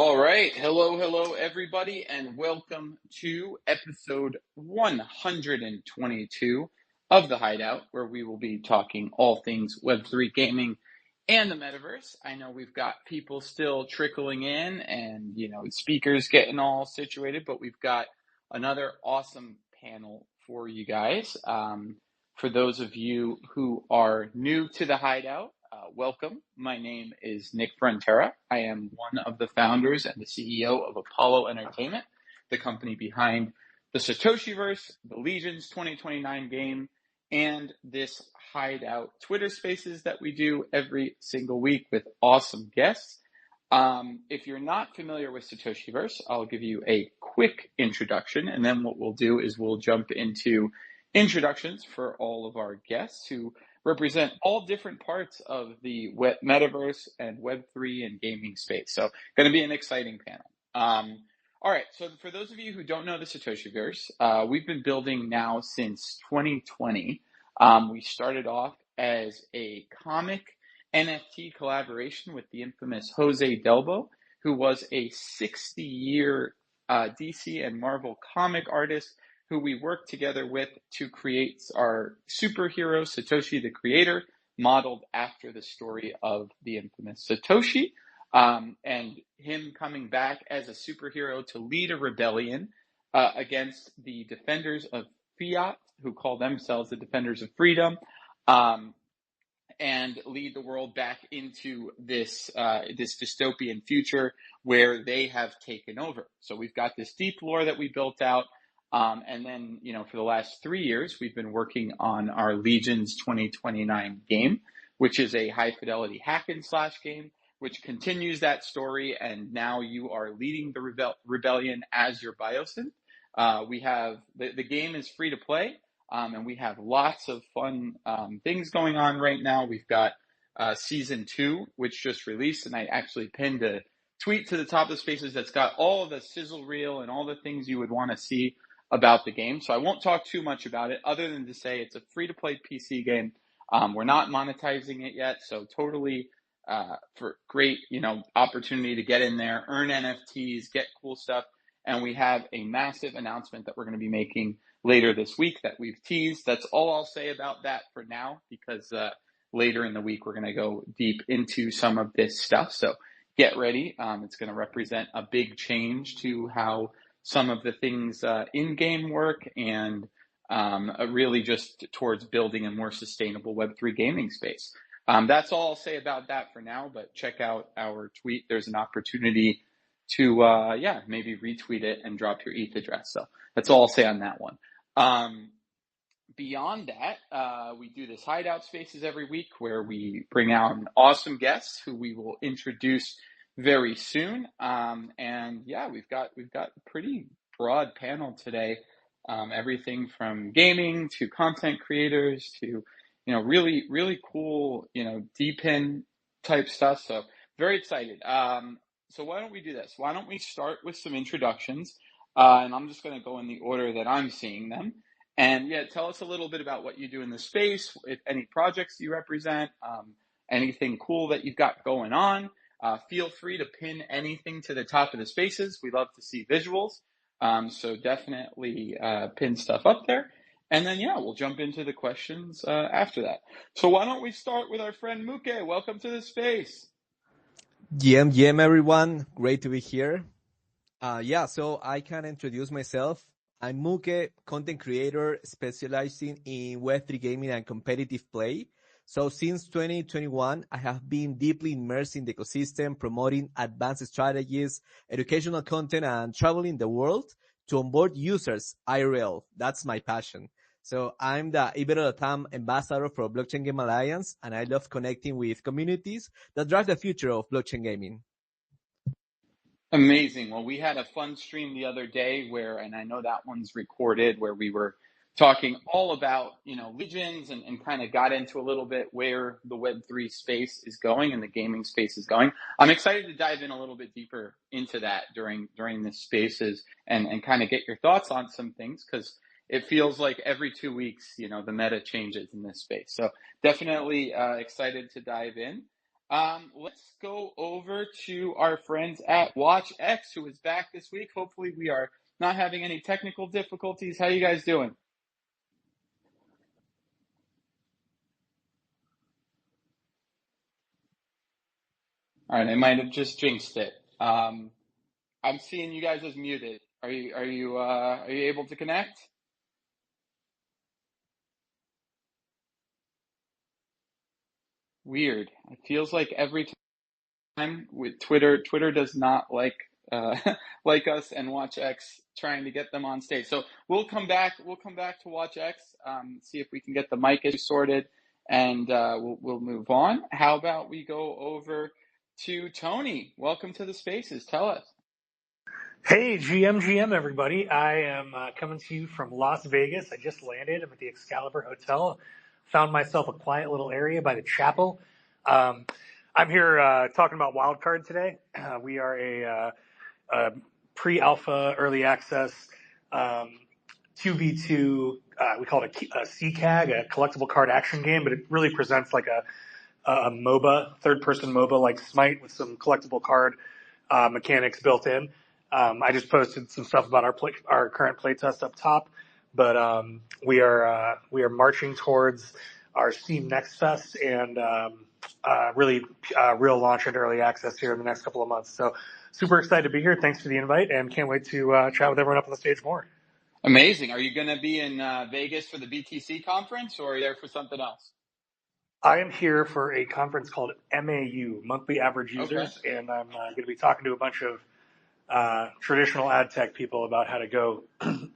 All right. Hello, everybody, and welcome to episode 122 of the Hideout, where we will be talking all things Web3 gaming and the Metaverse. I know we've got people still trickling in and, speakers getting all situated, but we've got another awesome panel for you guys. For those of you who are new to the Hideout, welcome. My name is Nick Frontera. I am one of the founders and the CEO of Apollo Entertainment, the company behind the Satoshiverse, the Legions 2029 game, and this Hideout Twitter Spaces that we do every single week with awesome guests. If you're not familiar with Satoshiverse, I'll give you a quick introduction, and then what we'll do is we'll jump into introductions for all of our guests who represent all different parts of the Metaverse and Web3 and gaming space. So going to be an exciting panel. All right, so for those of you who don't know the Satoshiverse, we've been building now since 2020. We started off as a comic NFT collaboration with the infamous Jose Delbo, who was a 60-year DC and Marvel comic artist who we worked together with to create our superhero, Satoshi the Creator, modeled after the story of the infamous Satoshi, and him coming back as a superhero to lead a rebellion against the defenders of Fiat, who call themselves the Defenders of Freedom, and lead the world back into this dystopian future where they have taken over. So we've got this deep lore that we built out. And then, for the last 3 years, we've been working on our Legions 2029 game, which is a high fidelity hack and slash game, which continues that story. And now you are leading the rebellion as your biosynth. We have the game is free to play, and we have lots of fun things going on right now. We've got season 2, which just released, and I actually pinned a tweet to the top of the spaces that's got all of the sizzle reel and all the things you would want to see about the game. So I won't talk too much about it other than to say it's a free-to-play PC game. We're not monetizing it yet, so totally for great, opportunity to get in there, earn NFTs, get cool stuff. And we have a massive announcement that we're going to be making later this week that we've teased. That's all I'll say about that for now, because later in the week we're going to go deep into some of this stuff. So get ready. It's going to represent a big change to how some of the things in-game work, and really just towards building a more sustainable Web3 gaming space. That's all I'll say about that for now, but check out our tweet. There's an opportunity to, maybe retweet it and drop your ETH address. So that's all I'll say on that one. Beyond that, we do this Hideout Spaces every week where we bring out awesome guests who we will introduce very soon. We've got a pretty broad panel today. Everything from gaming to content creators to, really, really cool, DPIN type stuff. So very excited. So why don't we do this? Why don't we start with some introductions? And I'm just going to go in the order that I'm seeing them. And tell us a little bit about what you do in the space, if any projects you represent, anything cool that you've got going on. Feel free to pin anything to the top of the spaces. We love to see visuals. So definitely pin stuff up there. And then, we'll jump into the questions after that. So why don't we start with our friend Muke? Welcome to the space. GM, everyone. Great to be here. So I can introduce myself. I'm Muke, content creator specializing in Web3 gaming and competitive play. So since 2021, I have been deeply immersed in the ecosystem, promoting advanced strategies, educational content, and traveling the world to onboard users IRL. That's my passion. So I'm the Ibero-Latam ambassador for Blockchain Game Alliance, and I love connecting with communities that drive the future of blockchain gaming. Amazing. Well, we had a fun stream the other day and I know that one's recorded, where we were talking all about, Legions and kind of got into a little bit where the Web3 space is going and the gaming space is going. I'm excited to dive in a little bit deeper into that during this spaces and kind of get your thoughts on some things, because it feels like every 2 weeks, the meta changes in this space. So definitely excited to dive in. Let's go over to our friends at WatchX, who is back this week. Hopefully we are not having any technical difficulties. How you guys doing? All right, I might have just jinxed it. I'm seeing you guys as muted. Are you able to connect? Weird. It feels like every time with Twitter does not like like us, and WatchX trying to get them on stage. So we'll come back to WatchX, see if we can get the mic issue sorted, and we'll move on. How about we go over to Tony? Welcome to the Spaces. Tell us. Hey, GM, everybody. I am coming to you from Las Vegas. I just landed. I'm at the Excalibur Hotel. Found myself a quiet little area by the chapel. I'm here talking about Wildcard today. We are a pre-alpha early access 2v2, we call it a CCAG, a collectible card action game, but it really presents like a MOBA, third-person MOBA like Smite with some collectible card mechanics built in. I just posted some stuff about our current playtest up top, but we are marching towards our Steam Next Fest and really real launch into early access here in the next couple of months. So super excited to be here. Thanks for the invite, and can't wait to chat with everyone up on the stage more. Amazing. Are you going to be in Vegas for the BTC conference, or are you there for something else? I am here for a conference called MAU, Monthly Average Users, okay. And I'm going to be talking to a bunch of traditional ad tech people about how to go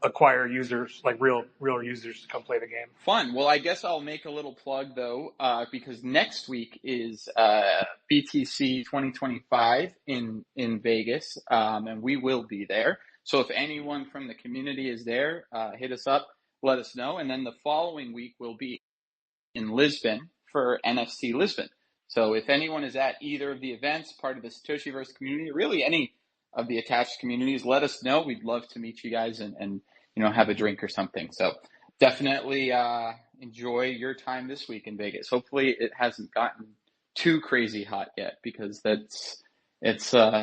acquire users, like real users to come play the game. Fun. Well, I guess I'll make a little plug though, because next week is BTC 2025 in Vegas, and we will be there. So if anyone from the community is there, hit us up, let us know. And then the following week we'll be in Lisbon for NFC Lisbon. So if anyone is at either of the events, part of the Satoshiverse community, really any of the attached communities, let us know. We'd love to meet you guys and have a drink or something. So definitely enjoy your time this week in Vegas. Hopefully it hasn't gotten too crazy hot yet, because it's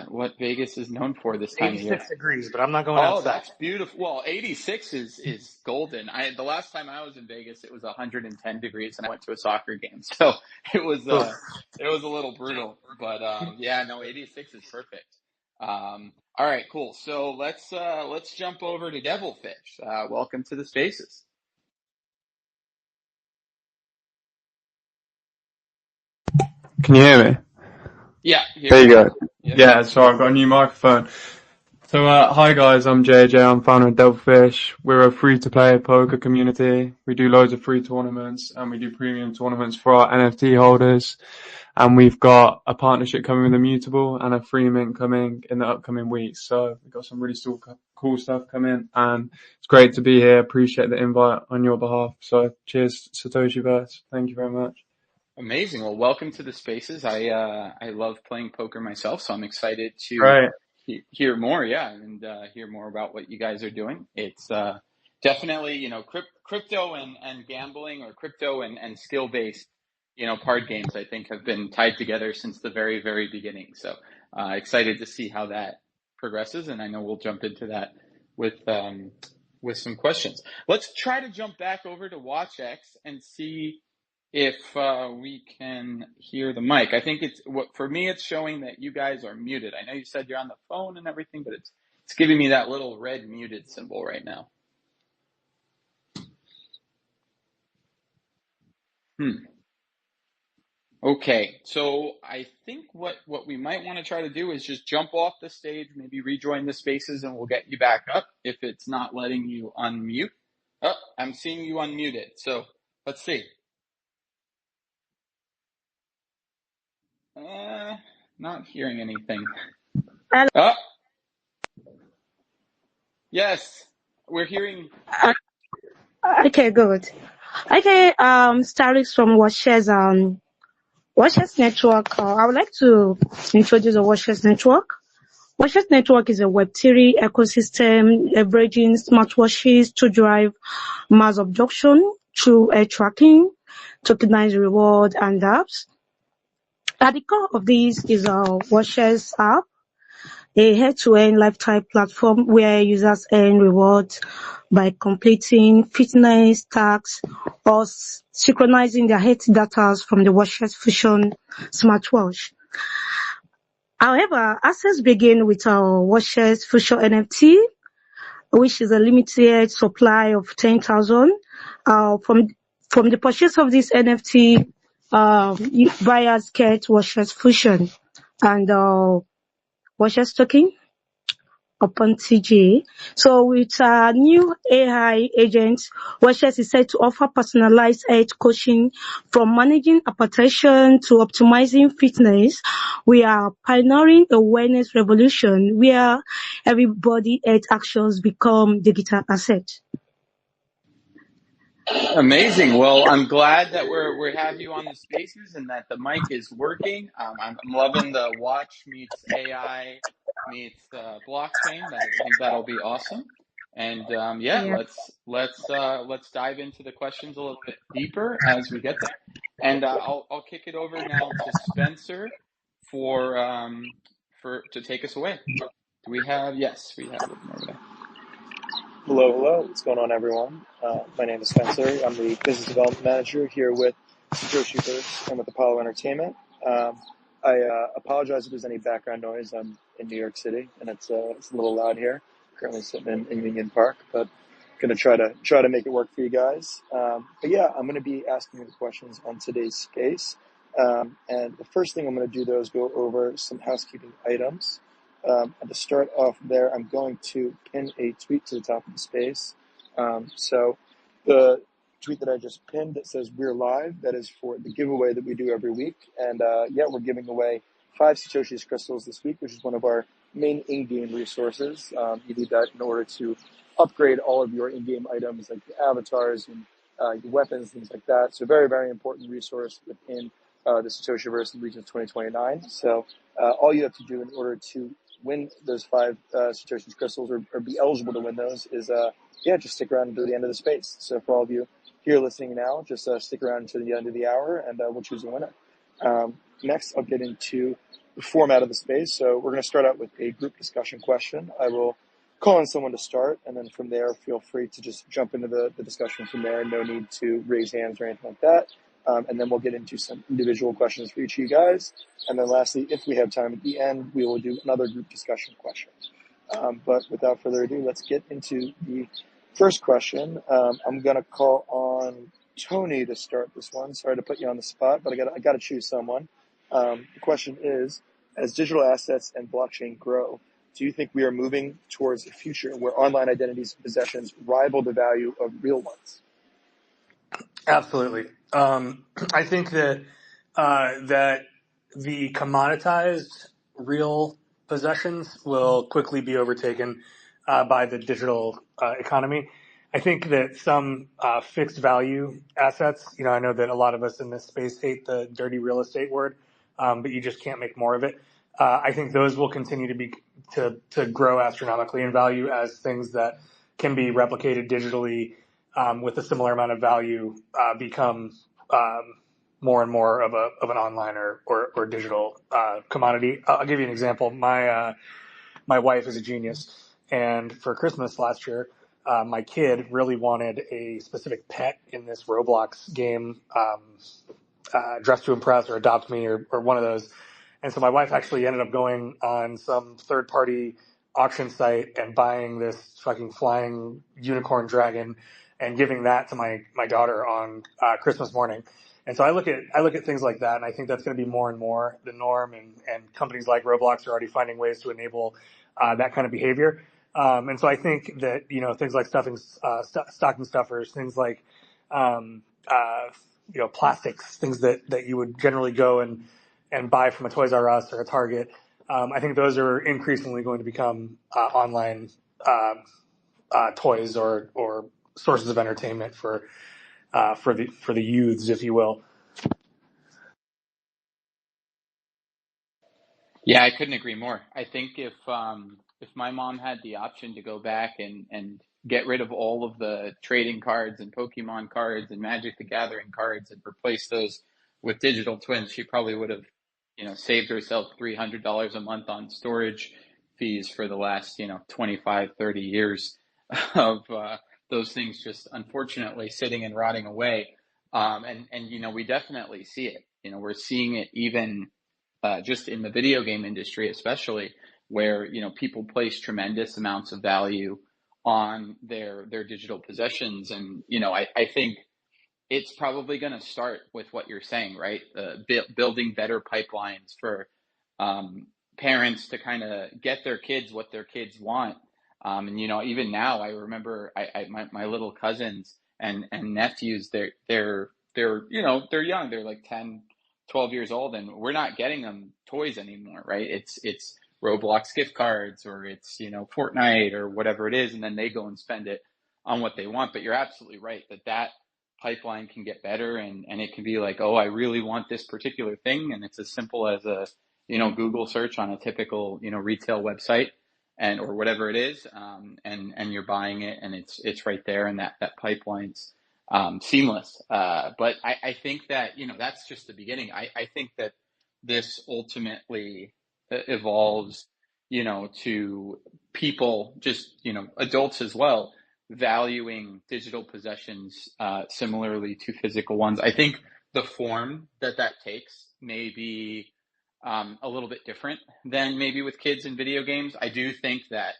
what Vegas is known for this time of year. 86 degrees, but I'm not going outside. Oh, that's beautiful. Well, 86 is golden. The last time I was in Vegas, it was 110 degrees, and I went to a soccer game, so it was a little brutal. But 86 is perfect. All right, cool. So let's jump over to Devilfish. Welcome to the Spaces. Can you hear me? Yeah. There you go. Yeah, so I've got a new microphone. So, hi guys, I'm JJ, I'm founder of Devilfish. We're a free-to-play poker community. We do loads of free tournaments, and we do premium tournaments for our NFT holders. And we've got a partnership coming with Immutable and a free mint coming in the upcoming weeks. So we've got some really cool stuff coming, and it's great to be here. Appreciate the invite on your behalf. So cheers, Satoshiverse. Thank you very much. Amazing. Well, welcome to the Spaces. I love playing poker myself, so I'm excited to hear more. Yeah, and hear more about what you guys are doing. It's definitely crypto and gambling, or crypto and skill based card games, I think, have been tied together since the very, very beginning. So excited to see how that progresses, and I know we'll jump into that with some questions. Let's try to jump back over to WatchX and see if we can hear the mic. I think for me, it's showing that you guys are muted. I know you said you're on the phone and everything, but it's giving me that little red muted symbol right now. Okay, so I think what we might want to try to do is just jump off the stage, maybe rejoin the Spaces, and we'll get you back up if it's not letting you unmute. Oh, I'm seeing you unmuted, so let's see. Not hearing anything. Hello. Oh. Yes, we're hearing. Okay, good. Okay, Starix from WatchX Network. I would like to introduce the WatchX Network. WatchX Network is a Web3 ecosystem leveraging smartwatches to drive mass adoption through air tracking, tokenized reward, and apps. At the core of this is our Watchers app, a head-to-end lifestyle platform where users earn rewards by completing fitness tasks or synchronizing their health data from the Watchers Fusion smartwatch. However, access begins with our Watchers Fusion NFT, which is a limited supply of 10,000. From the purchase of this NFT, buyers get Watchers Fusion and Watchers token upon TJ. So with new AI agents, Watchers is set to offer personalized health coaching from managing hypertension to optimizing fitness. We are pioneering a wellness revolution where everybody health actions become digital assets. Amazing. Well, I'm glad that we have you on the spaces and that the mic is working. I'm loving the watch meets AI meets blockchain. I think that'll be awesome. And yeah, Yeah. let's dive into the questions a little bit deeper as we get there. And I'll kick it over now to Spencer for to take us away. Do we have? Yes, we have him over there. Hello, hello. What's going on, everyone? My name is Spencer. I'm the business development manager here with Satoshi and with Apollo Entertainment. I apologize if there's any background noise. I'm in New York City, and it's a little loud here. Currently sitting in Union Park, but gonna try to make it work for you guys. But yeah, I'm gonna be asking you the questions on today's space. And the first thing I'm gonna do though is go over some housekeeping items. And to start off there, I'm going to pin a tweet to the top of the space. So the tweet that I just pinned that says "We're live," that is for the giveaway that we do every week. And yeah, we're giving away 5 Satoshi's crystals this week, which is one of our main in-game resources. You need that in order to upgrade all of your in-game items like your avatars and your weapons, things like that. So very, very important resource within the Satoshiverse in Regions 2029. So all you have to do in order to win those 5 Satoshi's crystals or be eligible to win those is, yeah, just stick around until the end of the space. So for all of you here listening now, just stick around until the end of the hour and we'll choose a winner. Next, I'll get into the format of the space. So we're going to start out with a group discussion question. I will call on someone to start, and then from there, feel free to just jump into the discussion from there. No need to raise hands or anything like that. And then we'll get into some individual questions for each of you guys. And then lastly, if we have time at the end, we will do another group discussion question. But without further ado, let's get into the first question. I'm going to call on Tony to start this one. Sorry to put you on the spot, but I got to choose someone. The question is, as digital assets and blockchain grow, do you think we are moving towards a future where online identities and possessions rival the value of real ones? Absolutely. I think that that the commoditized real possessions will quickly be overtaken by the digital economy. I think that some fixed value assets, I know that a lot of us in this space hate the dirty real estate word, but you just can't make more of it. I think those will continue to grow astronomically in value as things that can be replicated digitally with a similar amount of value become more and more of an online or digital commodity. I'll give you an example. My wife is a genius, and for Christmas last year, my kid really wanted a specific pet in this Roblox game, Dress to Impress or Adopt Me or one of those. And so my wife actually ended up going on some third-party auction site and buying this fucking flying unicorn dragon and giving that to my daughter on Christmas morning. And so I look at things like that, and I think that's going to be more and more the norm. And companies like Roblox are already finding ways to enable that kind of behavior. And so I think that things like stocking stuffers, things like plastics, things that you would generally go and buy from a Toys R Us or a Target. I think those are increasingly going to become online toys or sources of entertainment for the youths, if you will. Yeah, I couldn't agree more. I think if my mom had the option to go back and get rid of all of the trading cards and Pokemon cards and Magic the Gathering cards and replace those with digital twins, she probably would have saved herself $300 a month on storage fees for the last, 25, 30 years of those things just unfortunately sitting and rotting away. And we definitely see it. We're seeing it even just in the video game industry, especially where, people place tremendous amounts of value on their digital possessions. And, I think it's probably going to start with what you're saying, right? Building better pipelines for parents to kind of get their kids what their kids want. And even now, I remember my little cousins and nephews. They're young. They're like 10, 12 years old, and we're not getting them toys anymore, right? It's Roblox gift cards, or it's Fortnite or whatever it is, and then they go and spend it on what they want. But you're absolutely right that pipeline can get better, and it can be like, oh, I really want this particular thing, and it's as simple as a Google search on a typical retail website or whatever it is, and you're buying it, and it's right there, and that pipeline's seamless. But I think that that's just the beginning. I think that this ultimately evolves to people, just adults as well, valuing digital possessions similarly to physical ones. I think the form that takes may be a little bit different than maybe with kids in video games. I do think that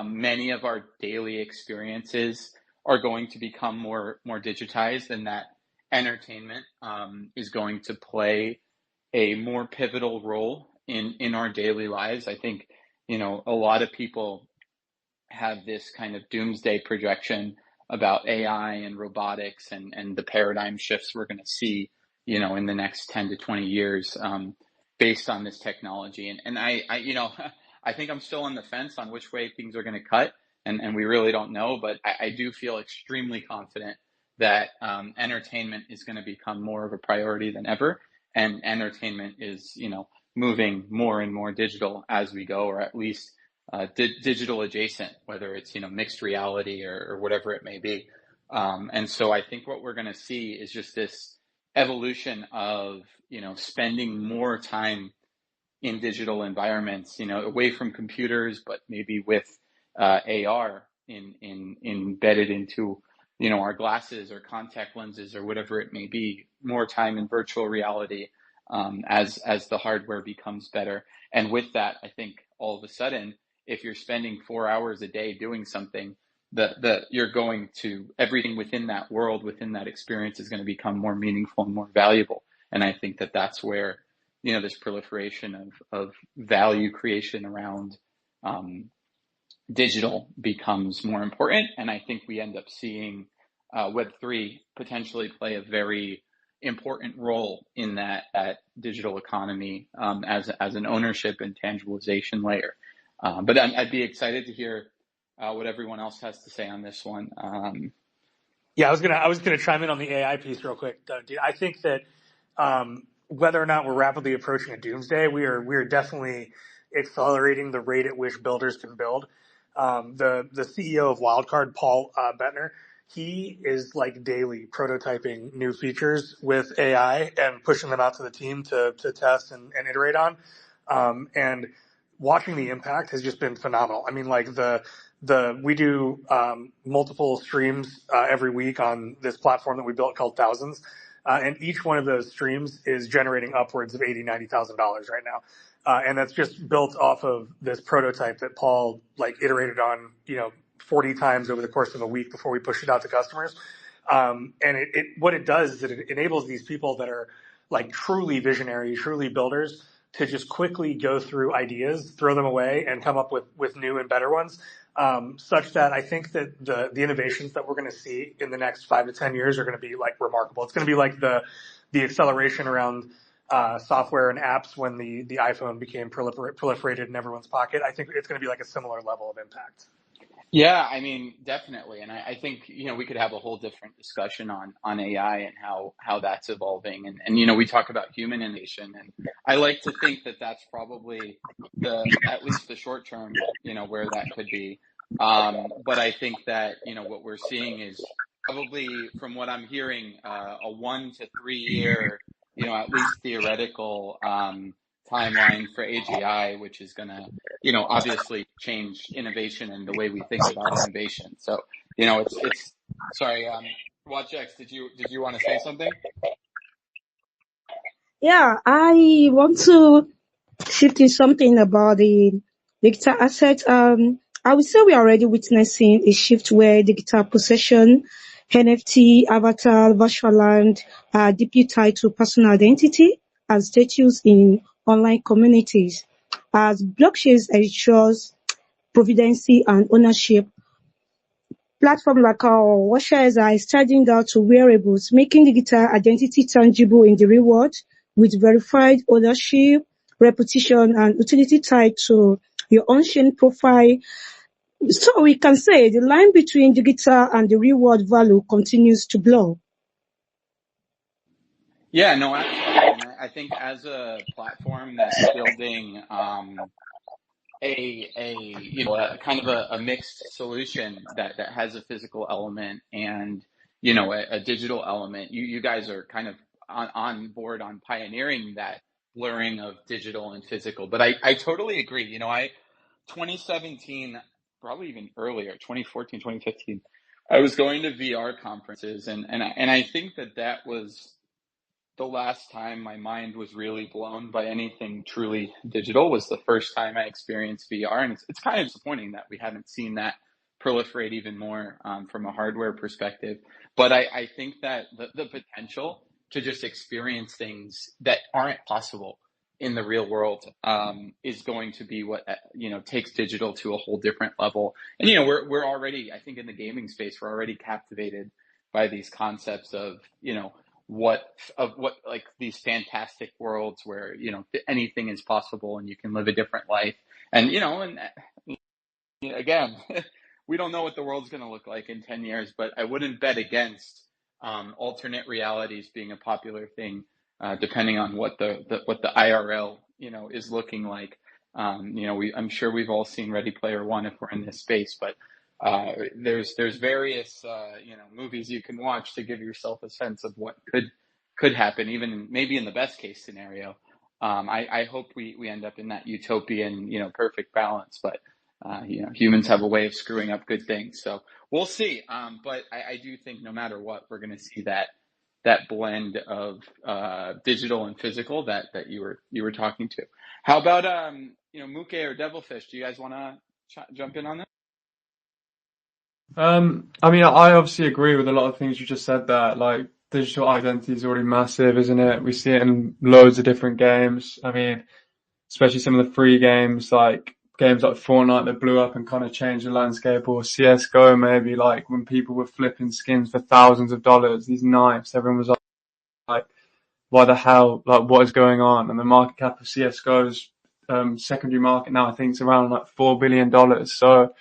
many of our daily experiences are going to become more digitized, and that entertainment is going to play a more pivotal role in our daily lives. I think a lot of people have this kind of doomsday projection about AI and robotics and the paradigm shifts we're going to see, in the next 10 to 20 years, based on this technology. And I I think I'm still on the fence on which way things are going to cut, and we really don't know, but I do feel extremely confident that entertainment is going to become more of a priority than ever, and entertainment is, moving more and more digital as we go, or at least digital adjacent, whether it's mixed reality or whatever it may be. And so I think what we're going to see is just this evolution of spending more time in digital environments, away from computers, but maybe with AR embedded into our glasses or contact lenses or whatever it may be. More time in virtual reality as the hardware becomes better. And with that, I think all of a sudden, if you're spending 4 hours a day doing something, you're going to, everything within that world, within that experience, is going to become more meaningful and more valuable. And I think that's where this proliferation of value creation around digital becomes more important. And I think we end up seeing Web3 potentially play a very important role in that digital economy as an ownership and tangibilization layer. But I'd be excited to hear what everyone else has to say on this one. Yeah, I was gonna chime in on the AI piece real quick, Doug. I think that whether or not we're rapidly approaching a doomsday, we are definitely accelerating the rate at which builders can build. The CEO of Wildcard, Paul Bettner, he is like daily prototyping new features with AI and pushing them out to the team to test and iterate on. And watching the impact has just been phenomenal. I mean, like we do multiple streams every week on this platform that we built called Thousands. And each one of those streams is generating upwards of $80,000-$90,000 right now. And that's just built off of this prototype that Paul iterated on, 40 times over the course of a week before we pushed it out to customers. And what it does is it enables these people that are truly visionary, truly builders, to just quickly go through ideas, throw them away, and come up with new and better ones. Such that I think that the innovations that we're going to see in the next 5 to 10 years are going to be remarkable. It's going to be like the acceleration around software and apps when the iPhone became proliferated in everyone's pocket. I think it's going to be like a similar level of impact. Yeah, I mean, definitely. And I think, we could have a whole different discussion on AI and how that's evolving. And we talk about human innovation, and I like to think that that's probably at least the short term, where that could be. But I think that, what we're seeing is probably, from what I'm hearing, a 1 to 3 year at least theoretical timeline for AGI, which is going to, obviously change innovation and the way we think about innovation. So, it's sorry, WatchX, did you want to say something? Yeah, I want to shift in something about the digital assets. I would say we are already witnessing a shift where digital possession, NFT, avatar, virtual land are deeply tied to personal identity and status in online communities. As blockchains ensures providency and ownership, platforms like our Washers are extending out to wearables, making digital identity tangible in the real world with verified ownership, repetition, and utility tied to your on-chain profile. So we can say the line between digital and the real world value continues to blur. Yeah, no, absolutely. And I think as a platform that's building a kind of a mixed solution that has a physical element and a digital element, you guys are kind of on board on pioneering that blurring of digital and physical. But I totally agree. 2017, probably even earlier, 2014, 2015, I was going to VR conferences, and I think that was the last time my mind was really blown by anything truly digital. Was the first time I experienced VR, and it's kind of disappointing that we haven't seen that proliferate even more from a hardware perspective. But I think that the potential to just experience things that aren't possible in the real world is going to be what takes digital to a whole different level. And we're already, I think, in the gaming space, we're already captivated by these concepts of what like these fantastic worlds where anything is possible and you can live a different life. And again, we don't know what the world's going to look like in 10 years, but I wouldn't bet against alternate realities being a popular thing, depending on what the IRL is looking like. I'm sure we've all seen Ready Player One if we're in this space, but there's various movies you can watch to give yourself a sense of what could happen, even maybe in the best case scenario. I hope we end up in that utopian perfect balance, but humans have a way of screwing up good things, so we'll see. But I do think no matter what, we're going to see that blend of digital and physical that you were talking to. How about Muke or Devilfish? Do you guys want to jump in on this? I mean, I obviously agree with a lot of things you just said there. Like, digital identity is already massive, isn't it? We see it in loads of different games. I mean, especially some of the free games like Fortnite that blew up and kind of changed the landscape, or CSGO maybe, like when people were flipping skins for thousands of dollars, these knives, everyone was like, why the hell, like what is going on? And the market cap of CSGO's secondary market now, I think it's around like $4 billion. So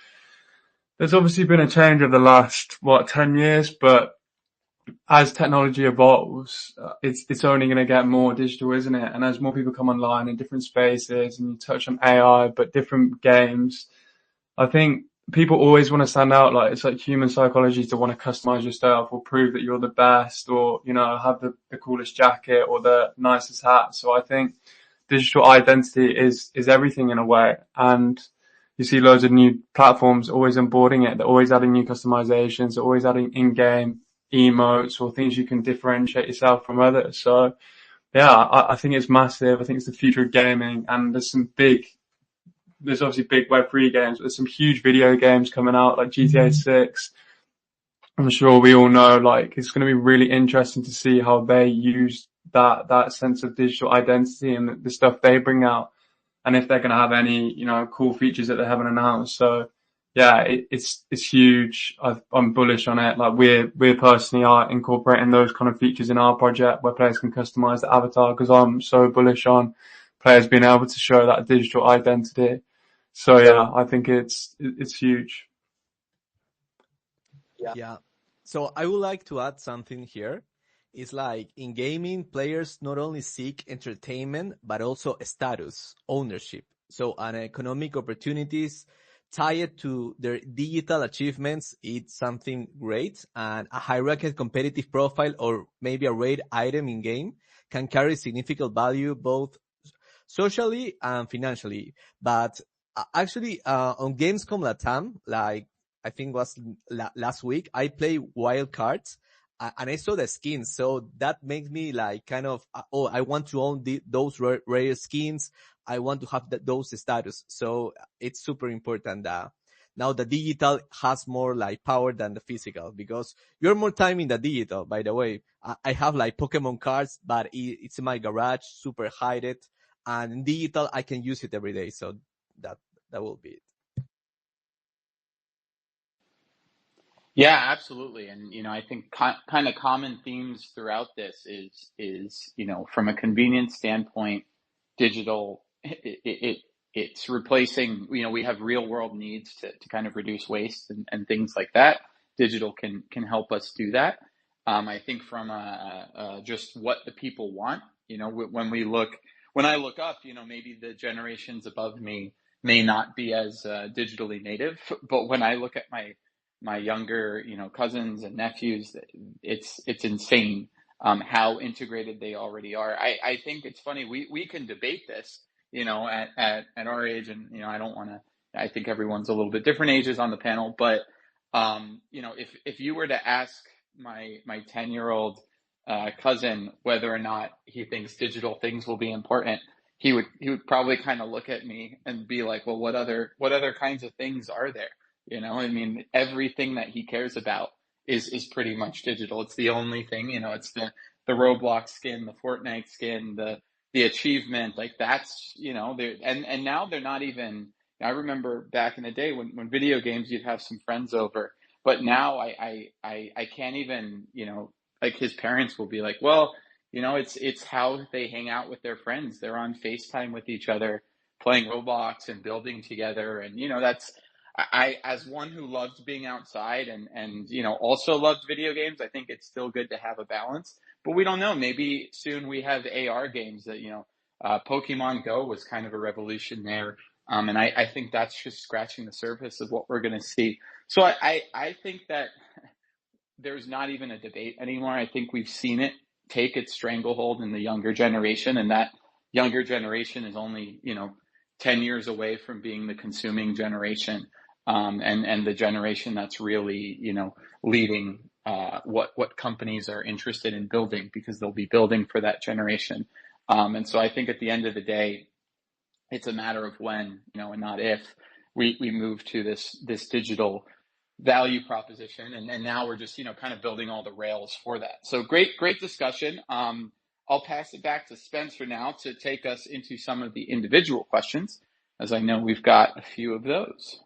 there's obviously been a change over the last, 10 years, but as technology evolves, it's only going to get more digital, isn't it? And as more people come online in different spaces, and you touch on AI, but different games, I think people always want to stand out. Like, it's like human psychology to want to customize yourself or prove that you're the best, or, have the coolest jacket or the nicest hat. So I think digital identity is everything in a way. And you see loads of new platforms always onboarding it. They're always adding new customizations. They're always adding in-game emotes or things you can differentiate yourself from others. So yeah, I think it's massive. I think it's the future of gaming, and there's obviously big Web3 games, but there's some huge video games coming out like GTA 6. I'm sure we all know, like, it's going to be really interesting to see how they use that sense of digital identity and the stuff they bring out, and if they're going to have any, cool features that they haven't announced. So yeah, it's huge. I'm bullish on it. Like, we personally are incorporating those kind of features in our project where players can customize the avatar, because I'm so bullish on players being able to show that digital identity. So yeah, I think it's huge. Yeah. So I would like to add something here. It's like in gaming, players not only seek entertainment, but also status, ownership. So, and economic opportunities. tie it to their digital achievements, it's something great. And a high-ranked competitive profile or maybe a raid item in game can carry significant value both socially and financially. But actually, on Gamescom Latam, like I think was last week, I play wild cards. And I saw the skins, so that makes me like kind of, I want to own those rare skins. I want to have those status. So it's super important that now the digital has more like power than the physical, because you're more time in the digital. By the way, I have like Pokemon cards, but it's in my garage, super hide it. And in digital, I can use it every day. So that will be it. Yeah, absolutely. And, I think kind of common themes throughout this is, from a convenience standpoint, digital, it's replacing, we have real world needs to kind of reduce waste and things like that. Digital can help us do that. I think from just what the people want, when I look up, maybe the generations above me may not be as digitally native, but when I look at my younger, cousins and nephews, it's insane how integrated they already are. I think it's funny. We can debate this, at our age, and I don't want to. I think everyone's a little bit different ages on the panel, but if you were to ask my 10-year-old cousin whether or not he thinks digital things will be important, he would probably kind of look at me and be like, well, what other kinds of things are there? I mean, everything that he cares about is pretty much digital. It's the only thing, it's the Roblox skin, the Fortnite skin, the achievement, like that's, and now they're not even, I remember back in the day when video games, you'd have some friends over, but now I can't even, like his parents will be like, well, it's how they hang out with their friends. They're on FaceTime with each other, playing Roblox and building together. And, that's, as one who loved being outside and also loved video games, I think it's still good to have a balance. But we don't know. Maybe soon we have AR games that, Pokemon Go was kind of a revolution there. And I think that's just scratching the surface of what we're going to see. So I think that there's not even a debate anymore. I think we've seen it take its stranglehold in the younger generation, and that younger generation is only, 10 years away from being the consuming generation. And the generation that's really, leading what companies are interested in building, because they'll be building for that generation. And so I think at the end of the day, it's a matter of when, and not if we move to this digital value proposition. And now we're just, kind of building all the rails for that. So great discussion. I'll pass it back to Spencer now to take us into some of the individual questions, as I know we've got a few of those.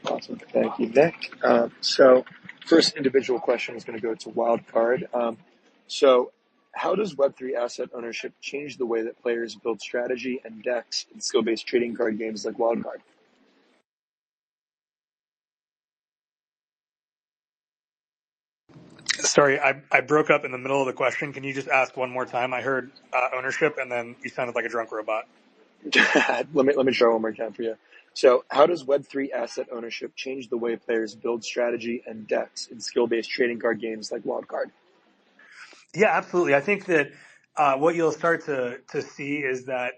Awesome. Thank you, Nick. So first individual question is going to go to Wildcard. So how does Web3 asset ownership change the way that players build strategy and decks in skill-based trading card games like Wildcard? Sorry, I broke up in the middle of the question. Can you just ask one more time? I heard ownership, and then you sounded like a drunk robot. let me try one more time for you. So how does Web3 asset ownership change the way players build strategy and decks in skill-based trading card games like Wildcard? Yeah, absolutely. I think that what you'll start to see is that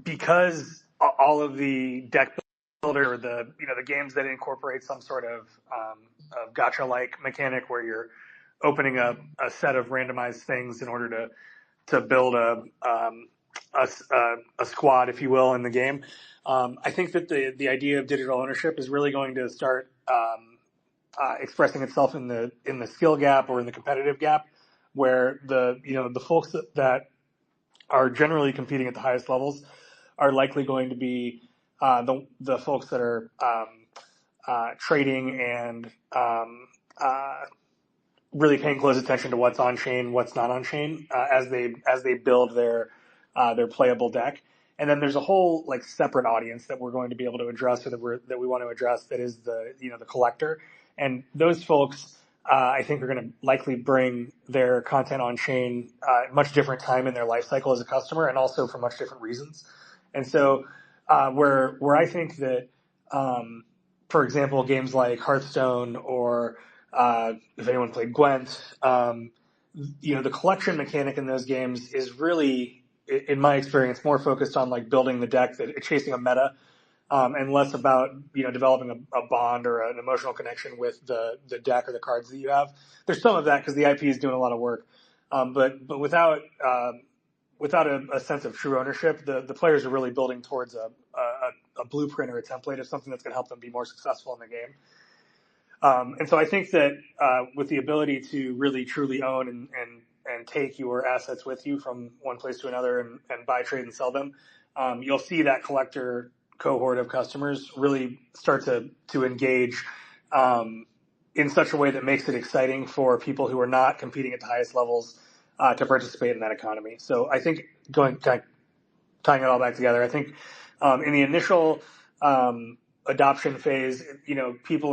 because all of the deck builder, or the games that incorporate some sort of gacha-like mechanic where you're opening up a set of randomized things in order to build a squad, if you will, in the game. I think that the idea of digital ownership is really going to start expressing itself in the skill gap or in the competitive gap, where the folks that are generally competing at the highest levels are likely going to be the folks that are trading and really paying close attention to what's on chain, what's not on chain, as they build their playable deck. And then there's a whole separate audience that we're going to be able to address, or that we want to address, that is the collector. And those folks, I think, are going to likely bring their content on chain at much different time in their life cycle as a customer, and also for much different reasons. And so Where I think that, for example, games like Hearthstone or if anyone played Gwent, the collection mechanic in those games is really, in my experience, more focused on like building the deck, chasing a meta, and less about developing a bond or an emotional connection with the deck or the cards that you have. There's some of that because the IP is doing a lot of work, but without a sense of true ownership, the players are really building towards a blueprint or a template of something that's going to help them be more successful in the game. And so I think that with the ability to really truly own and take your assets with you from one place to another and buy, trade, and sell them, you'll see that collector cohort of customers really start to engage in such a way that makes it exciting for people who are not competing at the highest levels to participate in that economy. So I think tying it all back together, I think in the initial adoption phase, the people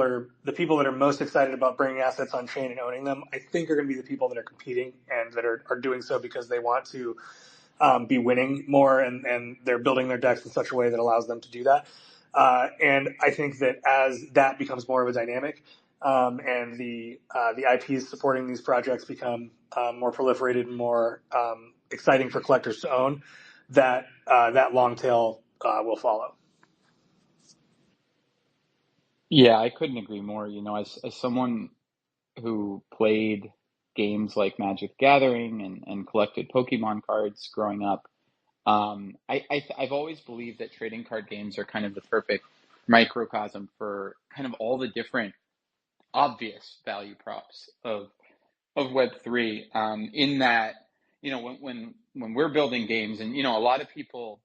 that are most excited about bringing assets on chain and owning them, I think are going to be the people that are competing and that are doing so because they want to be winning more and they're building their decks in such a way that allows them to do that. And I think that as that becomes more of a dynamic, and the IPs supporting these projects become more proliferated and more exciting for collectors to own, that long tail will follow. Yeah, I couldn't agree more. As someone who played games like Magic the Gathering and collected Pokemon cards growing up, I've always believed that trading card games are kind of the perfect microcosm for kind of all the different obvious value props of Web3. In that, when we're building games, and a lot of people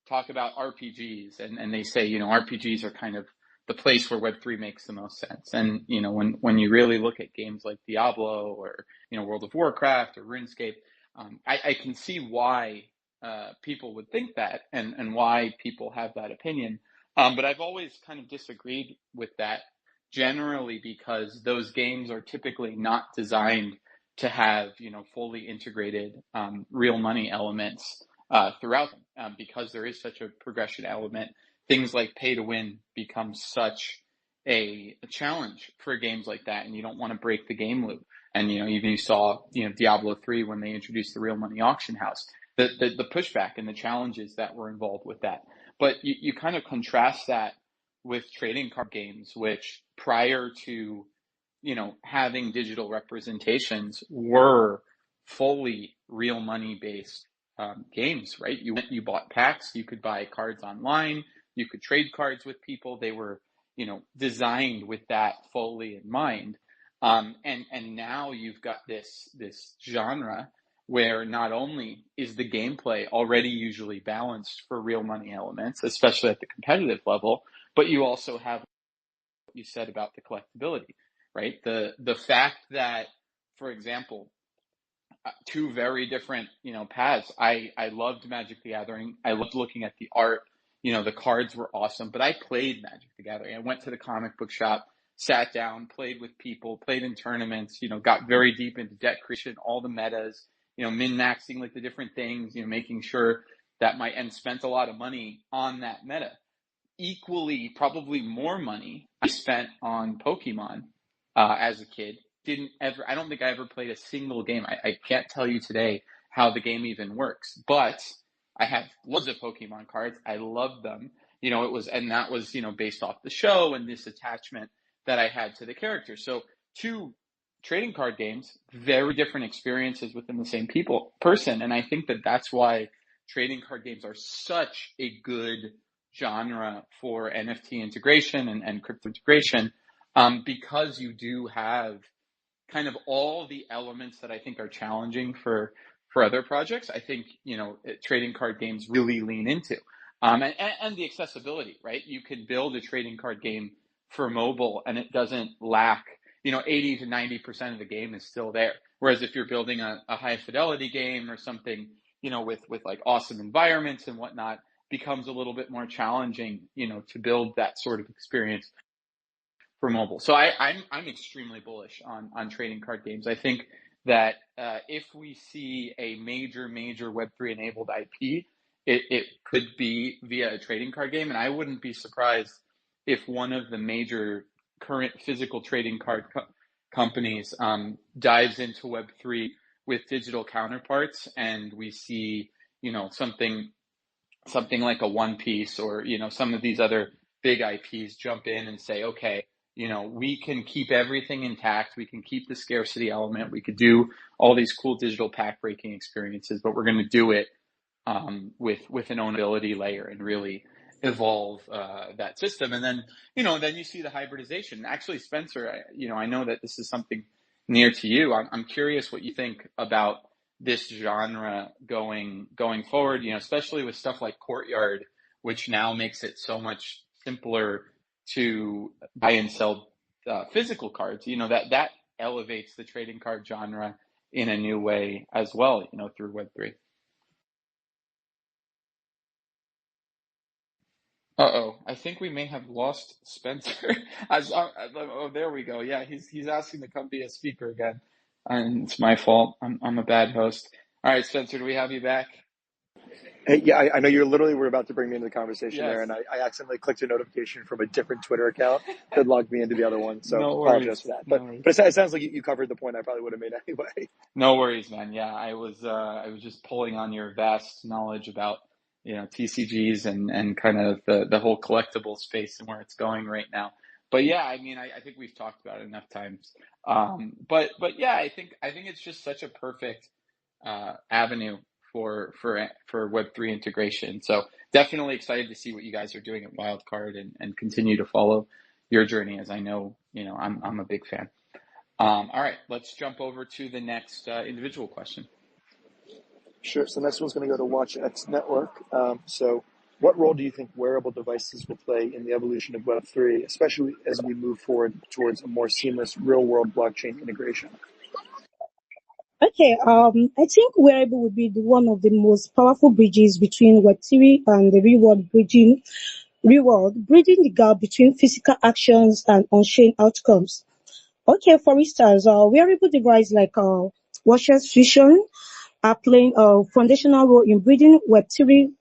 talk about RPGs and they say, RPGs are kind of the place where Web3 makes the most sense. And, when you really look at games like Diablo or, World of Warcraft or RuneScape, I can see why people would think that and why people have that opinion. But I've always kind of disagreed with that, generally because those games are typically not designed to have, fully integrated real money elements throughout them, because there is such a progression element. Things like pay to win become such a challenge for games like that, and you don't want to break the game loop. And even you saw Diablo 3 when they introduced the real money auction house, the pushback and the challenges that were involved with that. But you kind of contrast that with trading card games, which prior to having digital representations were fully real money based games, right? You bought packs, you could buy cards online, you could trade cards with people. They were, designed with that fully in mind. And now you've got this genre where not only is the gameplay already usually balanced for real money elements, especially at the competitive level, but you also have what you said about the collectability, right? The fact that, for example, two very different, paths. I loved Magic the Gathering. I loved looking at the art. The cards were awesome, but I played Magic the Gathering. I went to the comic book shop, sat down, played with people, played in tournaments, got very deep into deck creation, all the metas, min-maxing like the different things, making sure that and spent a lot of money on that meta. Equally, probably more money I spent on Pokemon as a kid. I don't think I ever played a single game. I can't tell you today how the game even works, but I have loads of Pokemon cards. I love them. That was, based off the show and this attachment that I had to the character. So two trading card games, very different experiences within the same person. And I think that that's why trading card games are such a good genre for NFT integration and crypto integration, because you do have kind of all the elements that I think are challenging for other projects. I think, trading card games really lean into, and the accessibility, right? You can build a trading card game for mobile and it doesn't lack, 80 to 90% of the game is still there. Whereas if you're building a high fidelity game or something, with like awesome environments and whatnot, becomes a little bit more challenging, to build that sort of experience for mobile. So I'm extremely bullish on trading card games. I think that if we see a major Web3 enabled IP it could be via a trading card game, and I wouldn't be surprised if one of the major current physical trading card companies dives into Web3 with digital counterparts, and we see, something like a One Piece or, some of these other big IPs jump in and say, okay, we can keep everything intact. We can keep the scarcity element. We could do all these cool digital pack breaking experiences, but we're going to do it with an ownability layer and really evolve that system. And then, then you see the hybridization. Actually, Spencer, I know that this is something near to you. I'm curious what you think about this genre going forward, especially with stuff like Courtyard, which now makes it so much simpler to buy and sell physical cards. That elevates the trading card genre in a new way as well, through Web3. Uh-oh, I think we may have lost Spencer. Oh, there we go. Yeah, he's asking to come be a speaker again, and it's my fault. I'm a bad host. All right, Spencer, do we have you back? Hey, yeah, I know you literally were about to bring me into the conversation Yes. there, and I accidentally clicked a notification from a different Twitter account that logged me into the other one, so No apologize worries. for that. No But worries. but it sounds like you covered the point I probably would have made anyway. No worries, man. Yeah, I was just pulling on your vast knowledge about, TCGs and kind of the whole collectible space and where it's going right now. But yeah, I mean, I think we've talked about it enough times. But yeah, I think it's just such a perfect avenue for Web3 integration. So definitely excited to see what you guys are doing at Wildcard and continue to follow your journey, as I know, I'm a big fan. All right, let's jump over to the next individual question. Sure. So the next one's going to go to WatchX Network. So what role do you think wearable devices will play in the evolution of Web3, especially as we move forward towards a more seamless real-world blockchain integration? Okay, I think wearable would be one of the most powerful bridges between Web3 and the real world, bridging the gap between physical actions and on-chain outcomes. Okay, for instance, wearable devices like Watchers Fusion are playing a foundational role in bridging Web3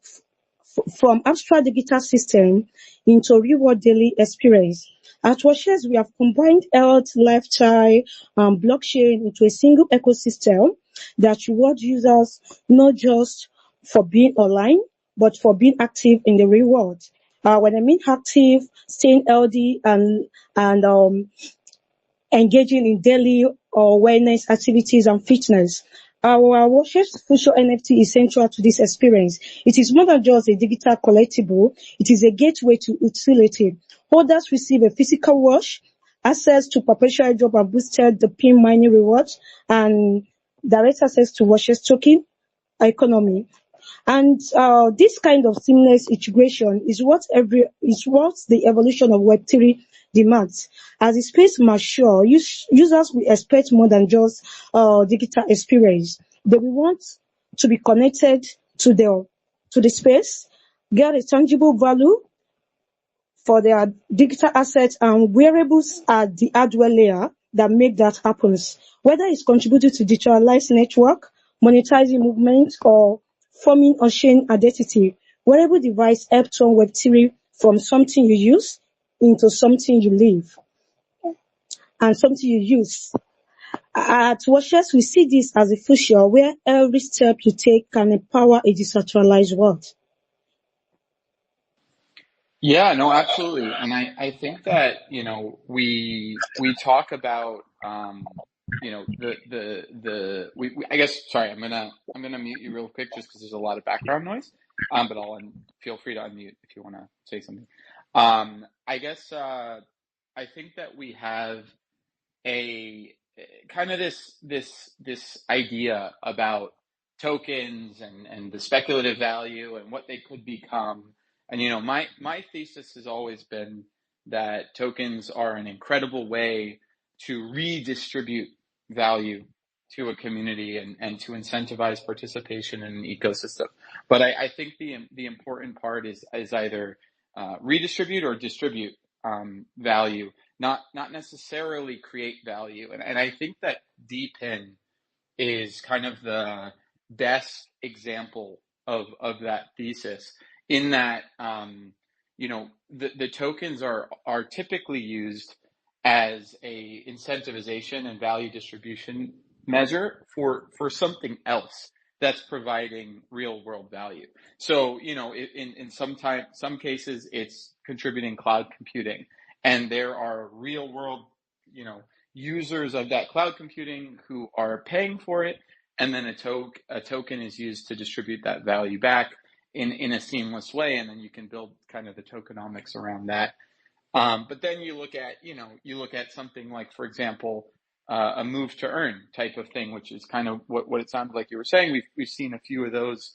from abstract digital system into real-world daily experience. At Watchers, we have combined health, lifestyle, and blockchain into a single ecosystem that rewards users not just for being online, but for being active in the real world. When I mean active, staying healthy and engaging in daily or wellness activities and fitness. Our Watches Future NFT is central to this experience. It is more than just a digital collectible. It is a gateway to utility. Holders receive a physical watch, access to perpetual drop and boosted the pin mining rewards, and direct access to Watches token economy. And this kind of seamless integration is what the evolution of Web3 demands. As the space matures, users will expect more than just digital experience. They will want to be connected to the space, get a tangible value for their digital assets, and wearables are the hardware layer that make that happen. Whether it's contributing to digitalized network, monetizing movement, or forming on-chain identity, wearable device help turn Web3 from something you use into something you live and something you use. At Watchers, we see this as a future where every step you take can empower a decentralized world. Yeah, no, absolutely. And I think that, we talk about, I guess, sorry, I'm gonna mute you real quick just because there's a lot of background noise. But feel free to unmute if you want to say something. I guess, I think that we have a kind of this idea about tokens and the speculative value and what they could become. And my thesis has always been that tokens are an incredible way to redistribute value to a community and to incentivize participation in an ecosystem. But I think the important part is either redistribute or distribute value, not necessarily create value. And I think that DPIN is kind of the best example of that thesis, in that the tokens are typically used as a incentivization and value distribution measure for something else that's providing real world value. So, in some cases it's contributing cloud computing, and there are real world, users of that cloud computing who are paying for it, and then a token is used to distribute that value back in a seamless way, and then you can build kind of the tokenomics around that. But then you look at something like, for example, a move to earn type of thing, which is kind of what it sounded like you were saying. We've seen a few of those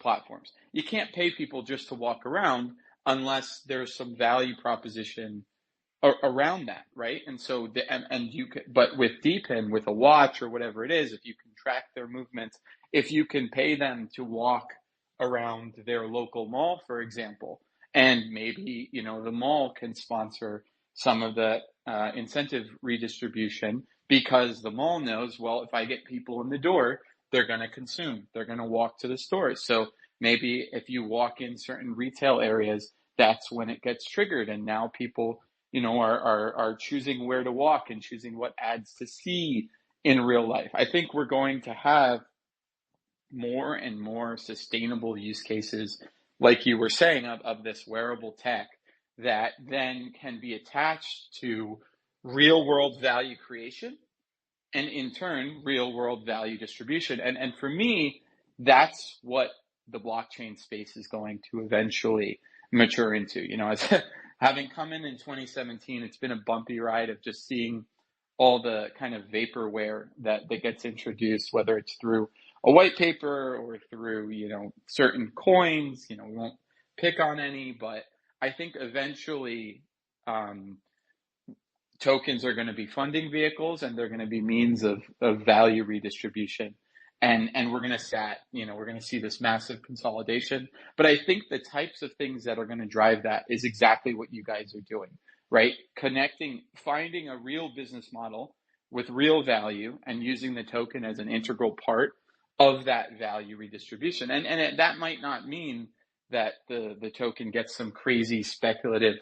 platforms. You can't pay people just to walk around unless there's some value proposition around that, right? And so but with DPIN, with a watch or whatever it is, if you can track their movements, if you can pay them to walk around their local mall, for example, and maybe the mall can sponsor some of the incentive redistribution, because the mall knows, well, if I get people in the door, they're going to consume, they're going to walk to the stores. So maybe if you walk in certain retail areas, that's when it gets triggered, and now people are choosing where to walk and choosing what ads to see in real life. I think we're going to have more and more sustainable use cases, like you were saying, of this wearable tech that then can be attached to real world value creation, and in turn, real world value distribution. And for me, that's what the blockchain space is going to eventually mature into. As having come in 2017, it's been a bumpy ride of just seeing all the kind of vaporware that gets introduced, whether it's through a white paper or through, certain coins. We won't pick on any, but I think eventually tokens are going to be funding vehicles, and they're going to be means of value redistribution. And we're going to see this massive consolidation. But I think the types of things that are going to drive that is exactly what you guys are doing, right? Finding a real business model with real value and using the token as an integral part of that value redistribution. And that might not mean that the token gets some crazy speculative,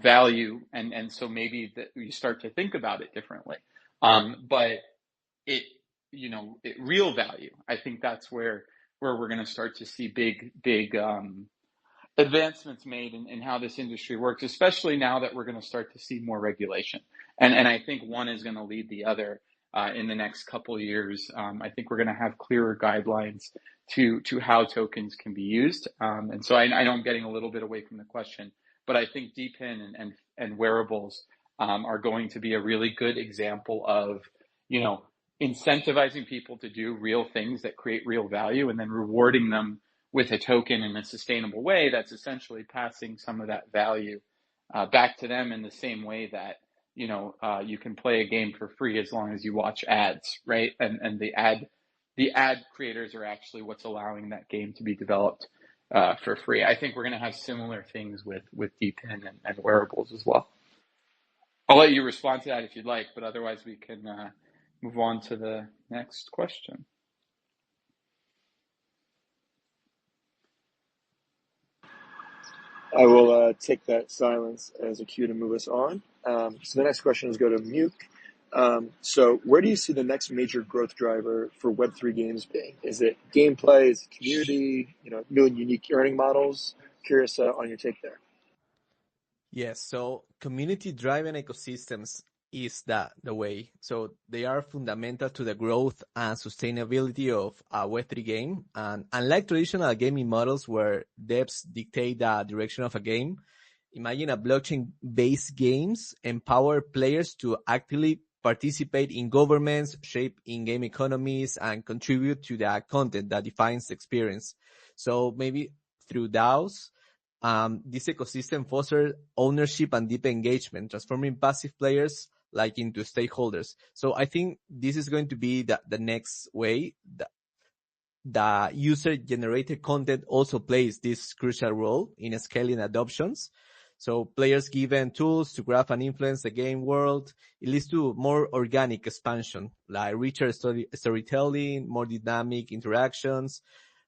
value. And so maybe that you start to think about it differently. But real value, I think that's where we're going to start to see big advancements made in how this industry works, especially now that we're going to start to see more regulation. And I think one is going to lead the other in the next couple of years. I think we're going to have clearer guidelines to how tokens can be used. And so I know I'm getting a little bit away from the question, but I think DPIN and wearables are going to be a really good example of, incentivizing people to do real things that create real value, and then rewarding them with a token in a sustainable way that's essentially passing some of that value back to them, in the same way that you can play a game for free as long as you watch ads, right? And the ad creators are actually what's allowing that game to be developed for free. I think we're going to have similar things with DPIN and wearables as well. I'll let you respond to that if you'd like, but otherwise we can move on to the next question. I will take that silence as a cue to move us on. So the next question is go to Muke. So where do you see the next major growth driver for Web3 games being? Is it gameplay? Is it community? New and unique earning models? Curious on your take there. Yes, so community-driven ecosystems is the way. So they are fundamental to the growth and sustainability of a Web3 game. And unlike traditional gaming models where devs dictate the direction of a game, imagine a blockchain-based games empower players to actively participate in governments, shape in-game economies, and contribute to the content that defines the experience. So maybe through DAOs, this ecosystem fosters ownership and deep engagement, transforming passive players into stakeholders. So I think this is going to be the next way. The user-generated content also plays this crucial role in scaling adoptions. So players given tools to graph and influence the game world. It leads to more organic expansion, like richer storytelling, more dynamic interactions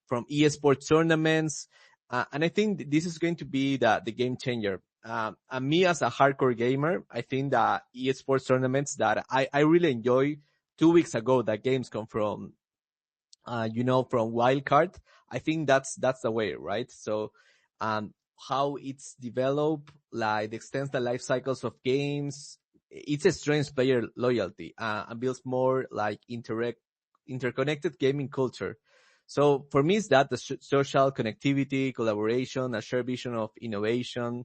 from esports tournaments. And I think this is going to be the game changer. And me as a hardcore gamer, I think that esports tournaments that I really enjoy 2 weeks ago that games come from, from Wildcard. I think that's the way, right? So, how it's developed, like extends the life cycles of games. It's a strange player loyalty, and builds more like interconnected gaming culture. So for me, it's that the social connectivity, collaboration, a shared vision of innovation.